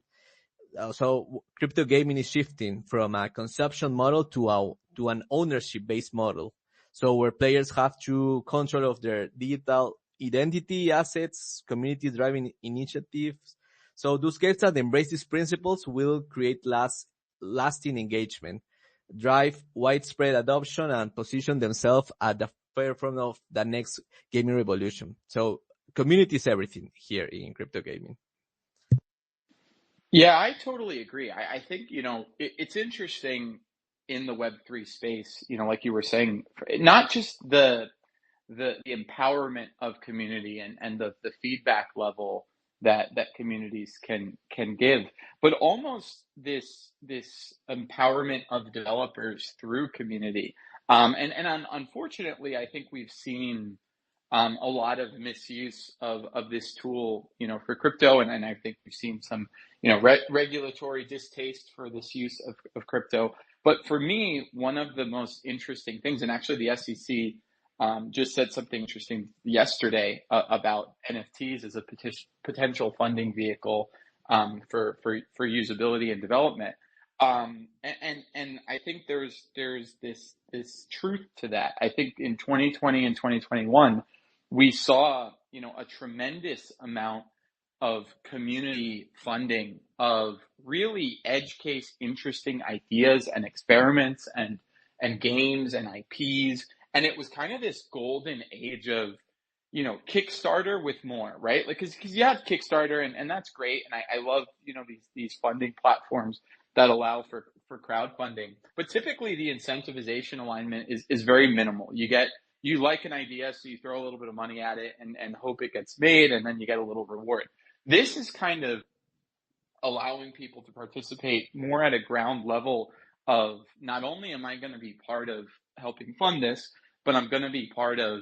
So crypto gaming is shifting from a consumption model to an ownership based model. So where players have true control of their digital identity, assets, community driving initiatives. So those games that embrace these principles will create lasting engagement, drive widespread adoption, and position themselves at the forefront of the next gaming revolution. So community is everything here in crypto gaming. Yeah, I totally agree. I think, it's interesting in the Web3 space, like you were saying, not just the empowerment of community and the feedback level that communities can give, but almost this empowerment of developers through community. And unfortunately, I think we've seen a lot of misuse of this tool, for crypto, and I think we've seen some, regulatory distaste for this use of crypto. But for me, one of the most interesting things, and actually the SEC just said something interesting yesterday about NFTs as a potential funding vehicle for usability and development. And I think there's this truth to that. I think in 2020 and 2021, we saw, a tremendous amount of community funding of really edge case interesting ideas and experiments and games and IPs. And it was kind of this golden age of, Kickstarter with more, right? Like, cause you have Kickstarter and that's great. And I love, these funding platforms that allow for crowdfunding, but typically the incentivization alignment is very minimal. You like an idea, so you throw a little bit of money at it and hope it gets made, and then you get a little reward. This is kind of allowing people to participate more at a ground level of not only am I going to be part of helping fund this, but I'm going to be part of,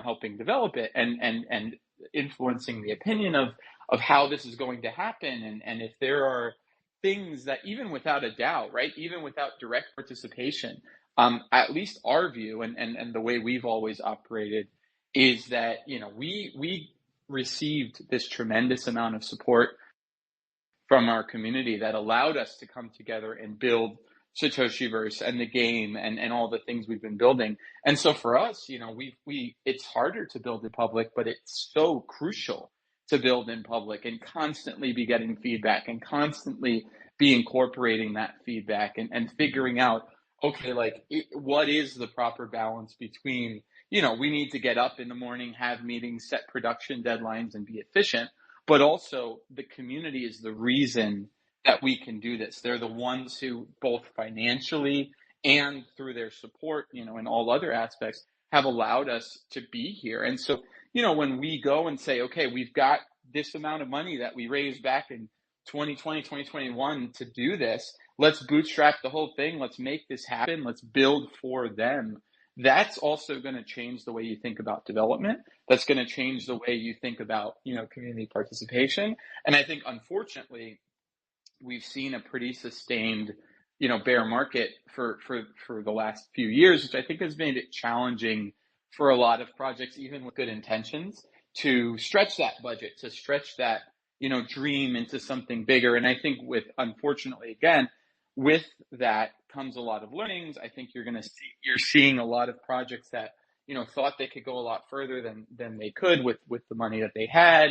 helping develop it and influencing the opinion of how this is going to happen. And if there are things that even without a doubt, right, even without direct participation, at least our view and the way we've always operated is that, we received this tremendous amount of support from our community that allowed us to come together and build Satoshiverse and the game and all the things we've been building. And so for us, it's harder to build in public, but it's so crucial to build in public and constantly be getting feedback and constantly be incorporating that feedback and figuring out, okay, what is the proper balance between, we need to get up in the morning, have meetings, set production deadlines, and be efficient. But also the community is the reason that we can do this. They're the ones who both financially and through their support, in all other aspects have allowed us to be here. And so, when we go and say, okay, we've got this amount of money that we raised back in 2020, 2021 to do this, let's bootstrap the whole thing. Let's make this happen. Let's build for them. That's also going to change the way you think about development. That's going to change the way you think about, community participation. And I think, unfortunately, we've seen a pretty sustained, bear market for the last few years, which I think has made it challenging for a lot of projects, even with good intentions, to stretch that budget, to stretch that, dream into something bigger. And I think unfortunately, again, with that comes a lot of learnings. I think you're seeing a lot of projects that, thought they could go a lot further than they could with the money that they had.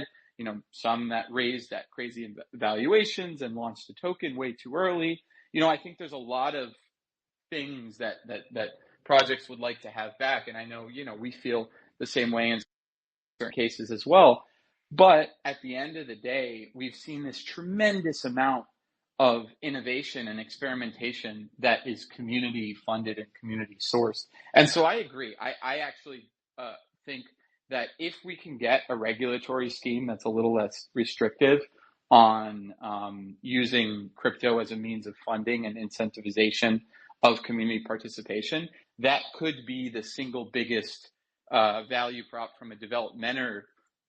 Some that raised at crazy valuations and launched a token way too early. I think there's a lot of things that projects would like to have back. And I know, we feel the same way in certain cases as well. But at the end of the day, we've seen this tremendous amount of innovation and experimentation that is community funded and community sourced. And so I agree. I actually think that if we can get a regulatory scheme that's a little less restrictive on using crypto as a means of funding and incentivization of community participation, that could be the single biggest value prop from a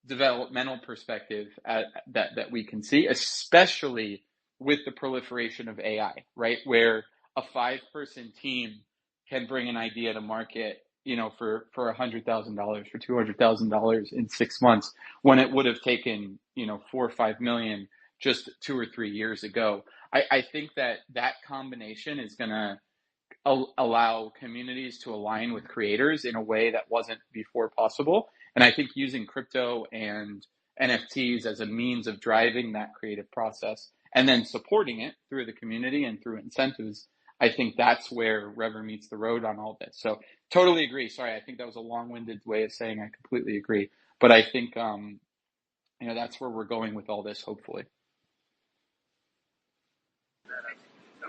developmental perspective that we can see, especially with the proliferation of AI, right? Where a 5-person team can bring an idea to market, for $100,000, for $200,000 in 6 months, when it would have taken, 4 or 5 million just 2 or 3 years ago. I think that combination is going to allow communities to align with creators in a way that wasn't before possible. And I think using crypto and NFTs as a means of driving that creative process and then supporting it through the community and through incentives, I think that's where rubber meets the road on all this. So totally agree. Sorry, I think that was a long-winded way of saying I completely agree. But I think, that's where we're going with all this, hopefully.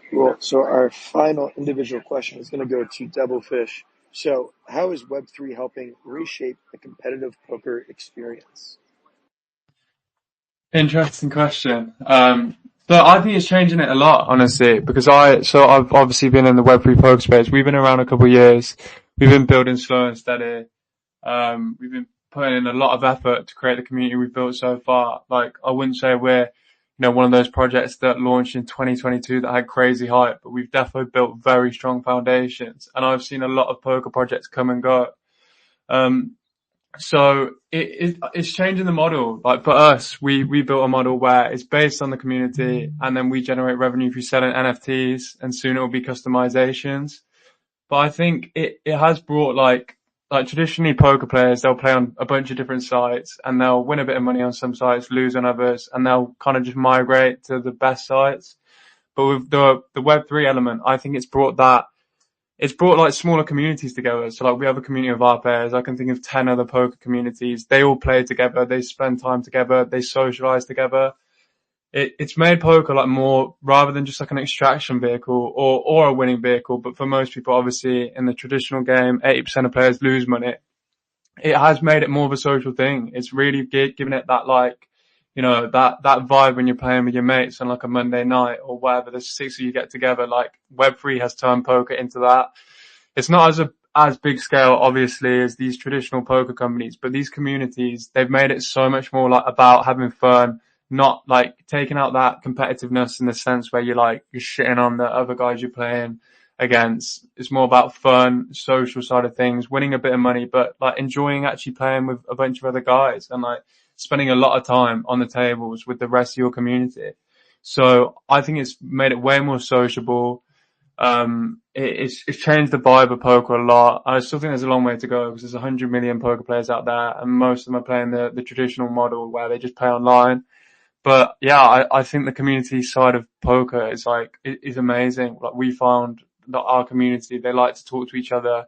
Cool. So our final individual question is going to go to Devilfish. So how is Web3 helping reshape the competitive poker experience? Interesting question. So I think it's changing it a lot, honestly, because I've obviously been in the Web3 poker space. We've been around a couple of years. We've been building slow and steady. We've been putting in a lot of effort to create the community we've built so far. Like, I wouldn't say we're, one of those projects that launched in 2022 that had crazy hype, but we've definitely built very strong foundations. And I've seen a lot of poker projects come and go. So it's changing the model. Like, for us, we built a model where it's based on the community, and then we generate revenue through selling NFTs, and soon it will be customizations. But I think it has brought like traditionally poker players, they'll play on a bunch of different sites and they'll win a bit of money on some sites, lose on others, and they'll kind of just migrate to the best sites. But with the Web3 element, I think it's brought like smaller communities together. So like, we have a community of our players. I can think of 10 other poker communities. They all play together. They spend time together. They socialize together. It's made poker like more, rather than just like an extraction vehicle or a winning vehicle. But for most people, obviously in the traditional game, 80% of players lose money. It has made it more of a social thing. It's really given it that, like, that vibe when you're playing with your mates on like a Monday night or whatever. There's 6 of you get together. Like, Web3 has turned poker into that. It's not as big scale, obviously, as these traditional poker companies, but these communities, they've made it so much more like about having fun, not like taking out that competitiveness in the sense where you're shitting on the other guys you're playing against. It's more about fun, social side of things, winning a bit of money, but like enjoying actually playing with a bunch of other guys and like spending a lot of time on the tables with the rest of your community. So I think it's made it way more sociable. It's changed the vibe of poker a lot. I still think there's a long way to go because there's 100 million poker players out there, and most of them are playing the traditional model where they just play online. But yeah, I think the community side of poker is amazing. Like, we found that our community, they like to talk to each other.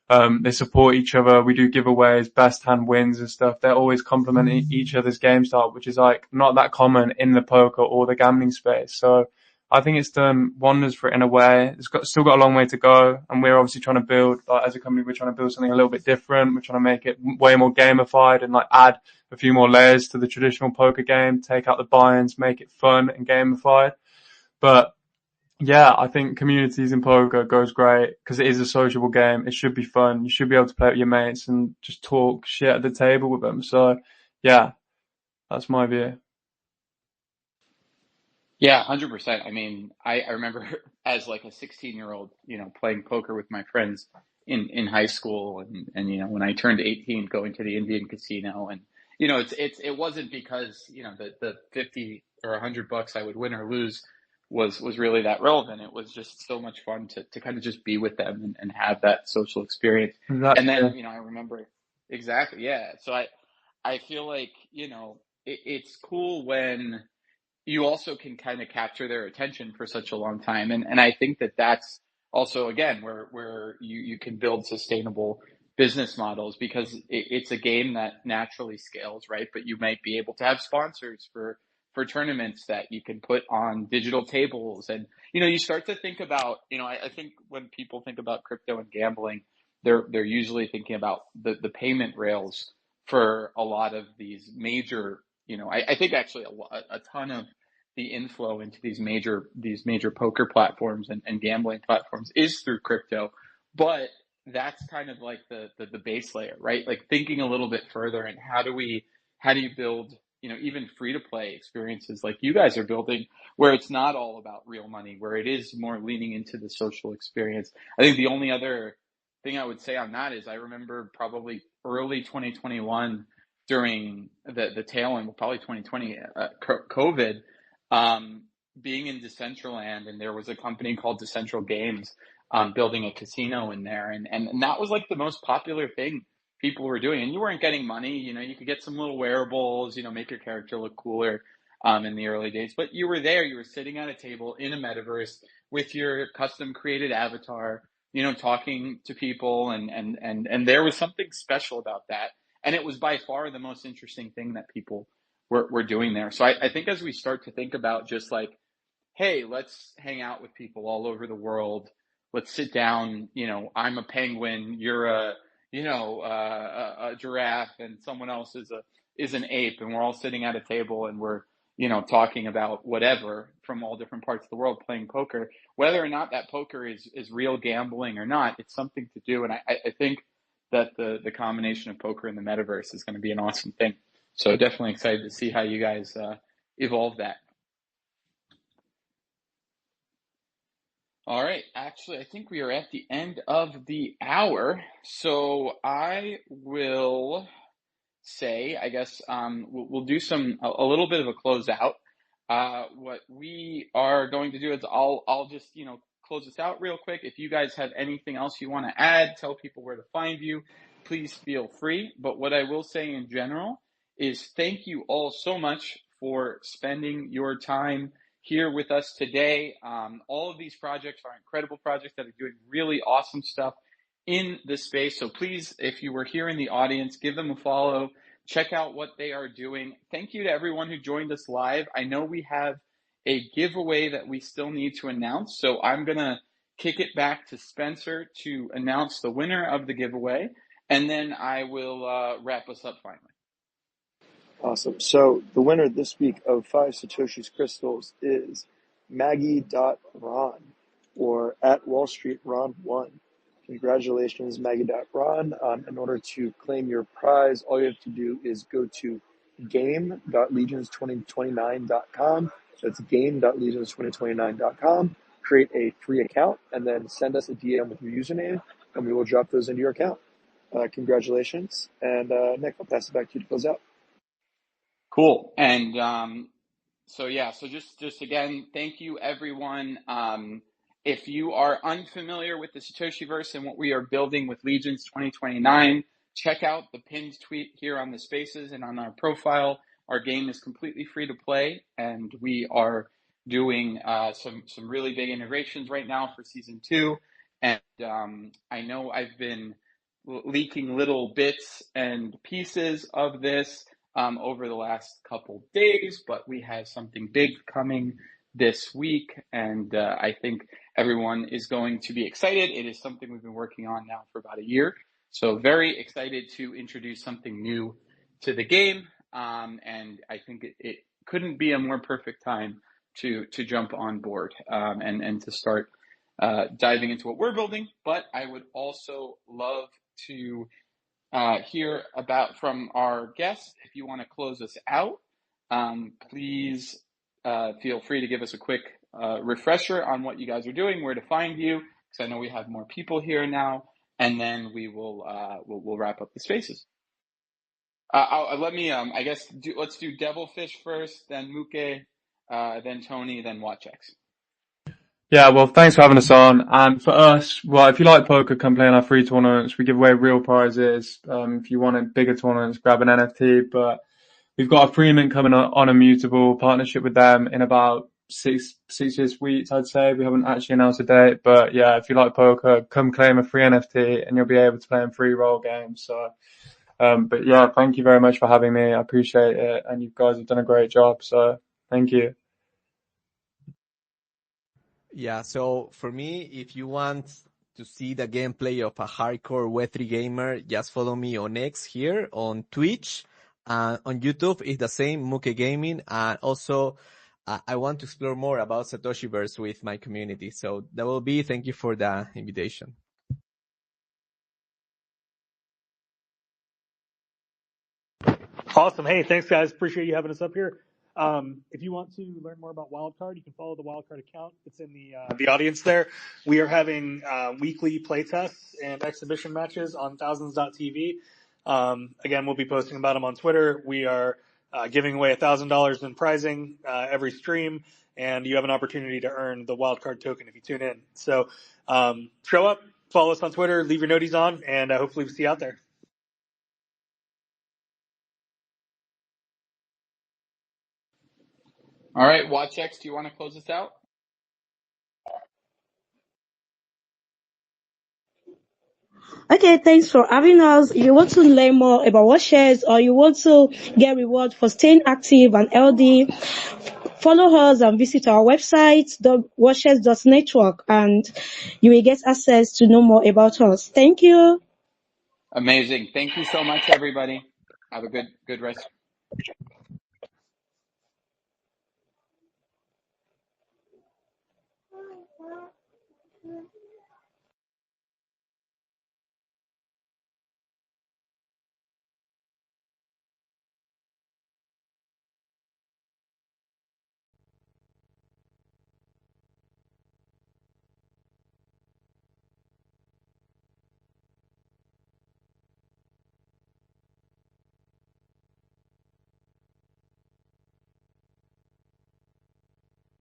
They support each other. We do giveaways, best hand wins and stuff. They're always complimenting each other's game style, which is like not that common in the poker or the gambling space. So I think it's done wonders for it in a way. It's still got a long way to go. And we're obviously trying to build, as a company, we're trying to build something a little bit different. We're trying to make it way more gamified and like add a few more layers to the traditional poker game, take out the buy-ins, make it fun and gamified. But yeah, I think communities in poker goes great because it is a sociable game. It should be fun. You should be able to play with your mates and just talk shit at the table with them. So yeah, that's my view. Yeah, 100%. I mean, I remember as like a 16-year-old, playing poker with my friends in high school, and when I turned 18, going to the Indian casino, and it wasn't because the 50 or $100 I would win or lose was really that relevant. It was just so much fun to kind of just be with them and have that social experience. And then I remember exactly, yeah. So I feel like it's cool when you also can kind of capture their attention for such a long time. And I think that that's also, again, where you can build sustainable business models, because it's a game that naturally scales, right? But you might be able to have sponsors for for tournaments that you can put on digital tables. And, you start to think about, I think when people think about crypto and gambling, they're usually thinking about the payment rails for a lot of these major, I think actually a ton of the inflow into these major poker platforms and gambling platforms is through crypto. But that's kind of like the base layer, right? Like thinking a little bit further, and how do you build, even free to play experiences like you guys are building, where it's not all about real money, where it is more leaning into the social experience. I think the only other thing I would say on that is I remember probably early 2021 during the tail end, probably 2020, COVID, being in Decentraland, and there was a company called Decentral Games building a casino in there. And that was like the most popular thing people were doing. And you weren't getting money, you could get some little wearables, make your character look cooler in the early days. But you were there, you were sitting at a table in a metaverse with your custom created avatar, talking to people, and there was something special about that. And it was by far the most interesting thing that people were doing there. So I think as we start to think about just like, hey, let's hang out with people all over the world. Let's sit down. I'm a penguin. You're a giraffe, and someone else is an ape, and we're all sitting at a table, and we're, talking about whatever from all different parts of the world, playing poker. Whether or not that poker is real gambling or not, it's something to do. And I think that the combination of poker and the metaverse is going to be an awesome thing. So definitely excited to see how you guys evolve that. All right. Actually, I think we are at the end of the hour. So I will say, I guess we'll do a little bit of a closeout. What we are going to do is I'll just, close this out real quick. If you guys have anything else you want to add, tell people where to find you, please feel free. But what I will say in general is thank you all so much for spending your time here with us today. All of these projects are incredible projects that are doing really awesome stuff in this space. So please, if you were here in the audience, give them a follow, check out what they are doing. Thank you to everyone who joined us live. I know we have a giveaway that we still need to announce, so I'm going to kick it back to Spencer to announce the winner of the giveaway, and then I will wrap us up finally. Awesome. So the winner this week of 5 Satoshi's crystals is Maggie.Ron, or at Wall Street Ron1. Congratulations, Maggie.Ron. In order to claim your prize, all you have to do is go to game.legions2029.com. So it's game.legions2029.com. Create a free account and then send us a DM with your username, and we will drop those into your account. Congratulations. And Nick, I'll pass it back to you to close out. Cool. And so just again, thank you everyone. If you are unfamiliar with the Satoshiverse and what we are building with Legions 2029, check out the pinned tweet here on the spaces and on our profile. Our game is completely free to play, and we are doing some really big integrations right now for season 2. And I know I've been leaking little bits and pieces of this over the last couple days, but we have something big coming this week, and I think everyone is going to be excited. It is something we've been working on now for about a year, so very excited to introduce something new to the game, and I think it couldn't be a more perfect time to jump on board and to start diving into what we're building. But I would also love to hear from our guests. If you want to close us out, please feel free to give us a quick refresher on what you guys are doing, where to find you, because I know we have more people here now, and then we'll wrap up the spaces. Let's do Devilfish first, then Muke, then Tony, then Watchex. Yeah, well, thanks for having us on. And for us, well, if you like poker, come play in our free tournaments. We give away real prizes. If you wanted bigger tournaments, grab an NFT. But we've got a free mint coming on Immutable partnership with them in about six weeks, I'd say. We haven't actually announced a date, but yeah, if you like poker, come claim a free NFT and you'll be able to play in free role games. So, but yeah, thank you very much for having me. I appreciate it. And you guys have done a great job. So Thank you. Yeah, so for me, if you want to see the gameplay of a hardcore Web3 gamer, just follow me on X here, on Twitch, on YouTube, it's the same, Muke Gaming, and also I want to explore more about Satoshiverse with my community. So that will be, thank you for the invitation. Awesome. Hey, thanks guys. Appreciate you having us up here. If you want to learn more about Wildcard, you can follow the Wildcard account. It's in the audience there. We are having weekly playtests and exhibition matches on thousands.tv. Again, we'll be posting about them on Twitter. We are giving away $1,000 in prizing every stream, and you have an opportunity to earn the Wildcard token if you tune in. So show up, follow us on Twitter, leave your noties on, and hopefully we'll see you out there. All right, WatchX, do you want to close us out? Okay, thanks for having us. If you want to learn more about what shares or you want to get reward for staying active and healthy, follow us and visit our website, watchers.network, and you will get access to know more about us. Thank you. Amazing. Thank you so much, everybody. Have a good rest.